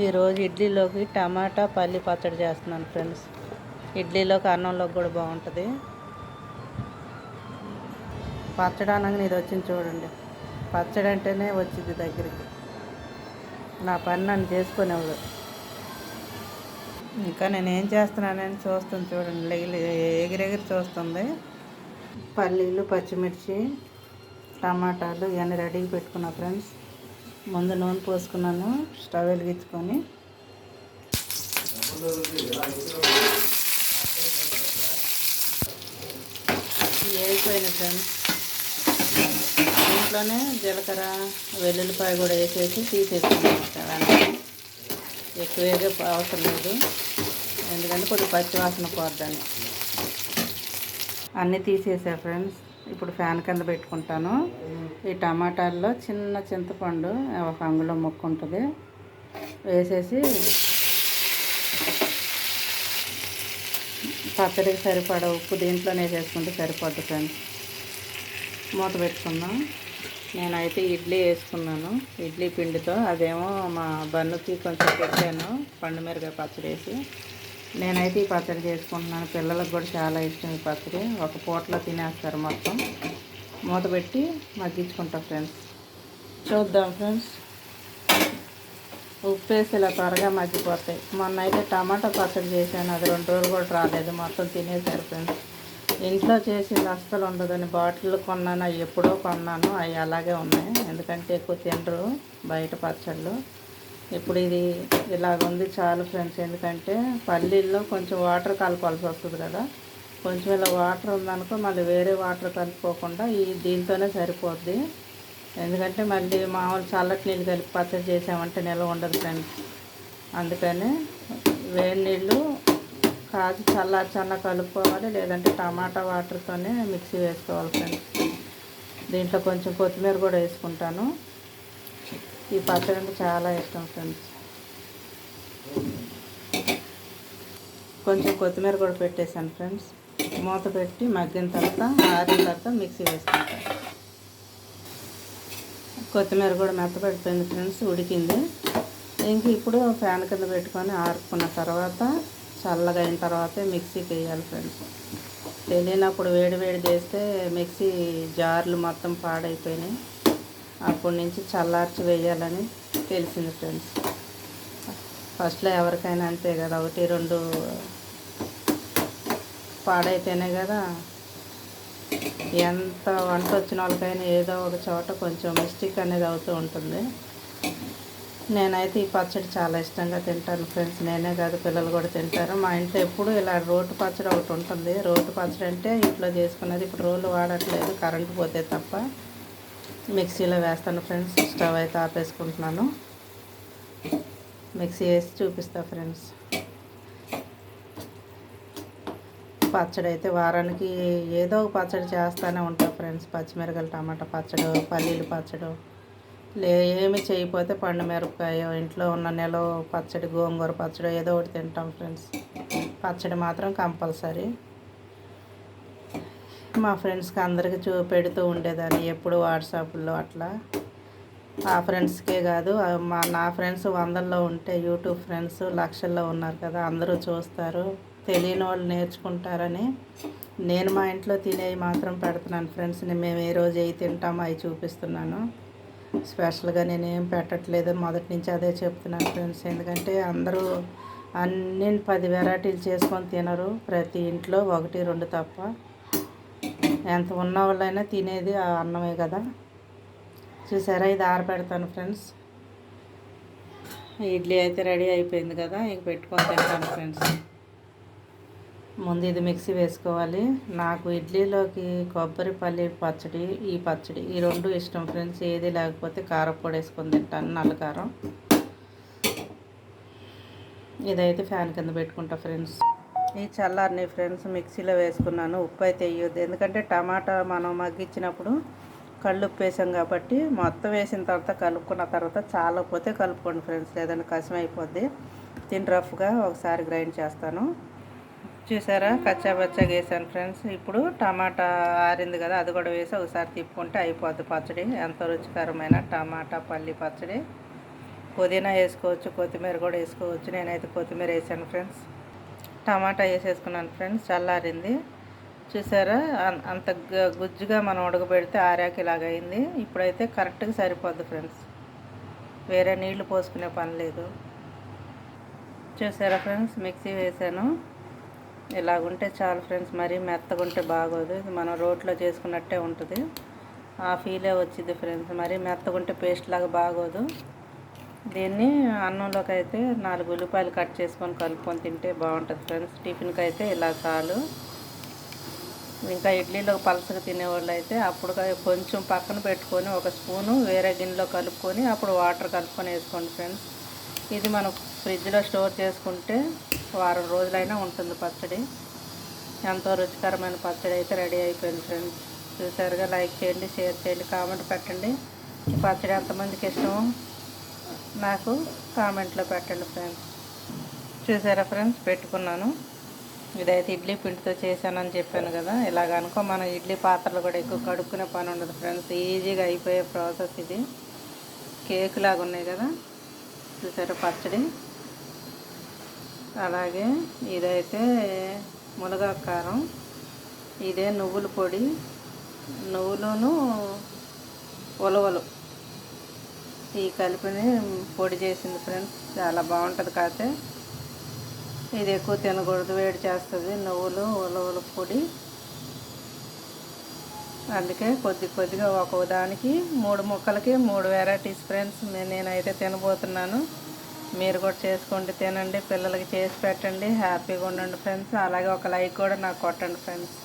ఈరోజు ఇడ్లీలోకి టమాటా పల్లి పచ్చడి చేస్తున్నాను ఫ్రెండ్స్. ఇడ్లీలోకి అన్నంలోకి కూడా బాగుంటుంది. పచ్చడి అనగానే ఇది వచ్చింది చూడండి. పచ్చడి అంటేనే వచ్చింది దగ్గరికి. నా పని నన్ను చేసుకునేవాడు. ఇంకా నేనేం చేస్తున్నానని చూస్తుంది చూడండి. ఎగిరెగిరి చూస్తుంది. పల్లీలు, పచ్చిమిర్చి, టమాటాలు ఇవన్నీ రెడీగా పెట్టుకున్నా ఫ్రెండ్స్. ముందు నూనె పోసుకున్నాను. స్టవ్ వెలిగించుకొని వేగిపోయిన ఫ్రెండ్స్. దీంట్లోనే జీలకర్ర, వెల్లుల్లిపాయ కూడా వేసేసి తీసేసుకున్నాను. ఎక్కువ వేగే అవసరం లేదు, ఎందుకంటే కొద్దిగా పచ్చివాసన పోద్దని. అన్నీ తీసేసా ఫ్రెండ్స్. ఇప్పుడు ఫ్యాన్ కింద పెట్టుకుంటాను. ఈ టమాటాల్లో చిన్న చింతపండు ఒక అంగుళం ముక్క ఉంటుంది, వేసేసి పచ్చడికి సరిపడా ఉప్పు దీంట్లోనే వేసుకుంటే సరిపోద్ది ఫ్రెండ్స్. మూత పెట్టుకుందాం. నేనైతే ఇడ్లీ వేసుకున్నాను, ఇడ్లీ పిండితో. అదేమో మా బన్నుకి కొంచెం పెట్టాను పండుమిరకాయ పచ్చడి వేసి. నేనైతే ఈ పచ్చడి చేసుకుంటున్నాను. పిల్లలకు కూడా చాలా ఇష్టం ఈ పచ్చడి. ఒక పూటలో తినేస్తారు మొత్తం. మూత పెట్టి మగ్గించుకుంటాం ఫ్రెండ్స్. చూద్దాం ఫ్రెండ్స్. ఉప్పు వేసి ఇలా త్వరగా మగ్గిపోతాయి. మొన్న అయితే టమాటా పచ్చడి చేశాను, అది 2 రోజులు కూడా రాలేదు, మొత్తం తినేసారు ఫ్రెండ్స్. ఇంట్లో చేసింది అస్సలు ఉండదని బాటిల్ కొన్నాను. అవి ఎప్పుడో కొన్నాను, అవి అలాగే ఉన్నాయి. ఎందుకంటే ఎక్కువ తినరు బయట పచ్చళ్ళు. ఇప్పుడు ఇది ఇలాగ ఉంది చాలు ఫ్రెండ్స్. ఎందుకంటే పల్లీల్లో కొంచెం వాటర్ కలపాల్సి వస్తుంది కదా. కొంచెం ఇలా వాటర్ ఉందనుకో మళ్ళీ వేరే వాటర్ కలుపుకోకుండా దీంతోనే సరిపోద్ది. ఎందుకంటే మళ్ళీ మామూలు చల్లటి నీళ్ళు కలిపి పచ్చడి చేసామంటే నిల్వ ఉండదు ఫ్రెండ్స్. అందుకని వేడి నీళ్ళు కాచి చల్ల కలుపుకోవాలి, లేదంటే టమాటా వాటర్తోనే మిక్సీ వేసుకోవాలి ఫ్రెండ్స్. దీంట్లో కొంచెం కొత్తిమీర కూడా వేసుకుంటాను. ఈ పచ్చడి అంటే చాలా ఇష్టం ఫ్రెండ్స్. కొంచెం కొత్తిమీర కూడా పెట్టేశాను ఫ్రెండ్స్. మూత పెట్టి మగ్గిన తర్వాత ఆరిన తర్వాత మిక్సీ వేసుకుంటాను. కొత్తిమీర కూడా మెత్తపడిపోయింది ఫ్రెండ్స్, ఉడికింది. ఇంక ఇప్పుడు ఫ్యాన్ కింద పెట్టుకొని ఆరుకున్న తర్వాత చల్లగా అయిన తర్వాతే మిక్సీకి వేయాలి ఫ్రెండ్స్. తెలియనప్పుడు వేడి చేస్తే మిక్సీ జార్లు మొత్తం పాడైపోయినాయి. అప్పటి నుంచి చల్లార్చి వేయాలని తెలిసింది ఫ్రెండ్స్. ఫస్ట్లో ఎవరికైనా అంతే కదా, 1-2 పాడైతేనే కదా. ఎంత వంట వచ్చిన వాళ్ళకైనా ఏదో ఒక చోట కొంచెం మిస్టేక్ అనేది అవుతూ ఉంటుంది. నేనైతే ఈ పచ్చడి చాలా ఇష్టంగా తింటాను ఫ్రెండ్స్. నేనే కాదు, పిల్లలు కూడా తింటారు. మా ఇంట్లో ఎప్పుడు ఇలా రోటి పచ్చడి ఒకటి ఉంటుంది. రోటి పచ్చడి అంటే ఇంట్లో చేసుకున్నది. ఇప్పుడు రోలు వాడట్లేదు, కరెంటు పోతే తప్ప. మిక్సీలో వేస్తాను ఫ్రెండ్స్. స్టవ్ అయితే ఆపేసుకుంటున్నాను. మిక్సీ వేసి చూపిస్తా ఫ్రెండ్స్. పచ్చడి అయితే వారానికి ఏదో ఒక పచ్చడి చేస్తూనే ఉంటాం ఫ్రెండ్స్. పచ్చిమిరకాయలు టమాటా పచ్చడి, పల్లీలు పచ్చడి, ఏమి చేయకపోతే పండు మిరపకాయ, ఇంట్లో ఉన్న నిలవ పచ్చడి, గోంగూర పచ్చడి ఏదో ఒకటి తింటాం ఫ్రెండ్స్. పచ్చడి మాత్రం కంపల్సరీ. మా ఫ్రెండ్స్కి అందరికీ పెడుతూ ఉండేదాన్ని ఎప్పుడు వాట్సాప్లో అట్లా. ఆ ఫ్రెండ్స్కే కాదు, నా ఫ్రెండ్స్ 100లో ఉంటే యూట్యూబ్ ఫ్రెండ్స్ లక్షల్లో ఉన్నారు కదా, అందరూ చూస్తారు, తెలియని వాళ్ళు నేర్చుకుంటారని నేను మా ఇంట్లో తినేవి మాత్రం పెడుతున్నాను ఫ్రెండ్స్. మేము ఏ రోజు అవి తింటామో అవి చూపిస్తున్నాను. స్పెషల్గా నేనేం పెట్టట్లేదు, మొదటి నుంచి అదే చెప్తున్నాను ఫ్రెండ్స్. ఎందుకంటే అందరూ అన్ని 10 వెరైటీలు చేసుకొని తినరు. ప్రతి ఇంట్లో 1-2 తప్ప. ఎంత ఉన్న వాళ్ళైనా తినేది ఆ అన్నమే కదా. చూసారా, ఇది ఆరబెడతాను ఫ్రెండ్స్. ఇడ్లీ అయితే రెడీ అయిపోయింది కదా, ఇంక పెట్టుకొని తింటాను ఫ్రెండ్స్. ముందు ఇది మిక్సీ వేసుకోవాలి. నాకు ఇడ్లీలోకి కొబ్బరి పల్లి పచ్చడి, ఈ పచ్చడి ఈ 2 ఇష్టం ఫ్రెండ్స్. ఏది లేకపోతే కారపొడి వేసుకొని తింటాను, నల్ల కారం. ఇదైతే ఫ్యాన్ కింద పెట్టుకుంటా ఫ్రెండ్స్. ఈ చల్లారిని ఫ్రెండ్స్ మిక్సీలో వేసుకున్నాను. ఉప్పు అయితే వేయొద్దు, ఎందుకంటే టమాటా మనం మగ్గించినప్పుడు కళ్ళుప్పు వేసాం కాబట్టి. మొత్తం వేసిన తర్వాత కలుపుకున్న తర్వాత చాలకపోతే కలుపుకోండి ఫ్రెండ్స్, లేదంటే కసం అయిపోద్ది. తిని రఫ్గా ఒకసారి గ్రైండ్ చేస్తాను. చూసారా, కచ్చాబచ్చాగా వేసాను ఫ్రెండ్స్. ఇప్పుడు టమాటా ఆరింది కదా, అది కూడా వేసి ఒకసారి తిప్పుకుంటే అయిపోద్ది పచ్చడి. ఎంతో రుచికరమైన టమాటా పల్లి పచ్చడి. పుదీనా వేసుకోవచ్చు, కొత్తిమీర కూడా వేసుకోవచ్చు. నేనైతే కొత్తిమీర వేసాను ఫ్రెండ్స్. టమాటా వేసేసుకున్నాను ఫ్రెండ్స్. చల్లారింది చూసారా, అంత గుజ్జుగా మనం ఉడకబెడితే ఆరాకి ఇలాగ అయింది. ఇప్పుడైతే కరెక్ట్గా సరిపోద్ది ఫ్రెండ్స్, వేరే నీళ్లు పోసుకునే పని లేదు. చూసారా ఫ్రెండ్స్, మిక్సీ వేసాను. ఇలాగుంటే చాలు ఫ్రెండ్స్, మరీ మెత్తగుంటే బాగోదు. ఇది మనం రోట్లో చేసుకున్నట్టే ఉంటుంది, ఆ ఫీలే వచ్చింది ఫ్రెండ్స్. మరీ మెత్తగుంటే పేస్ట్ లాగా బాగోదు. దీన్ని అన్నంలోకి అయితే 4 ఉల్లిపాయలు కట్ చేసుకొని కలుపుకొని తింటే బాగుంటుంది ఫ్రెండ్స్. టిఫిన్కి అయితే ఇలా చాలు. ఇంకా ఇడ్లీలో పలసగా తినేవాళ్ళు అయితే అప్పుడు కొంచెం పక్కన పెట్టుకొని ఒక స్పూను వేరే గిన్నెలో కలుపుకొని అప్పుడు వాటర్ కలుపుకొని వేసుకోండి ఫ్రెండ్స్. ఇది మనం ఫ్రిడ్జ్లో స్టోర్ చేసుకుంటే వారం రోజులైనా ఉంటుంది పచ్చడి. ఎంతో రుచికరమైన పచ్చడి అయితే రెడీ అయిపోయింది ఫ్రెండ్స్. చూసారుగా, లైక్ చేయండి, షేర్ చేయండి, కామెంట్ పెట్టండి. ఈ పచ్చడి ఎంతమందికి ఇష్టమో నాకు కామెంట్లో పెట్టండి ఫ్రెండ్స్. చూసారా ఫ్రెండ్స్, పెట్టుకున్నాను. ఇదైతే ఇడ్లీ పిండితో చేశానని చెప్పాను కదా. ఇలాగనుకో మనం ఇడ్లీ పాత్రలు కూడా ఎక్కువ కడుక్కునే పని ఉండదు ఫ్రెండ్స్. ఈజీగా అయిపోయే ప్రాసెస్ ఇది. కేక్ లాగా ఉన్నాయి కదా, చూసారా పచ్చడి. అలాగే ఇదైతే మునగాకు కారం, ఇదే నువ్వుల పొడి, నువ్వులను ఉలవలు ఈ కలిపిని పొడి చేసింది ఫ్రెండ్స్. చాలా బాగుంటుంది. కాకపోతే ఇది ఎక్కువ తినకూడదు, వేడి చేస్తుంది నువ్వులు ఉలవల పొడి. అందుకే కొద్దిగా ఒక్కొక్క దానికి 3 ముక్కలకి 3 వెరైటీస్ ఫ్రెండ్స్. నేనైతే తినబోతున్నాను. మీరు కూడా చేసుకోండి, తినండి, పిల్లలకి చేసి పెట్టండి, హ్యాపీగా ఉండండి ఫ్రెండ్స్. అలాగే ఒక లైక్ కూడా నాకు కొట్టండి ఫ్రెండ్స్.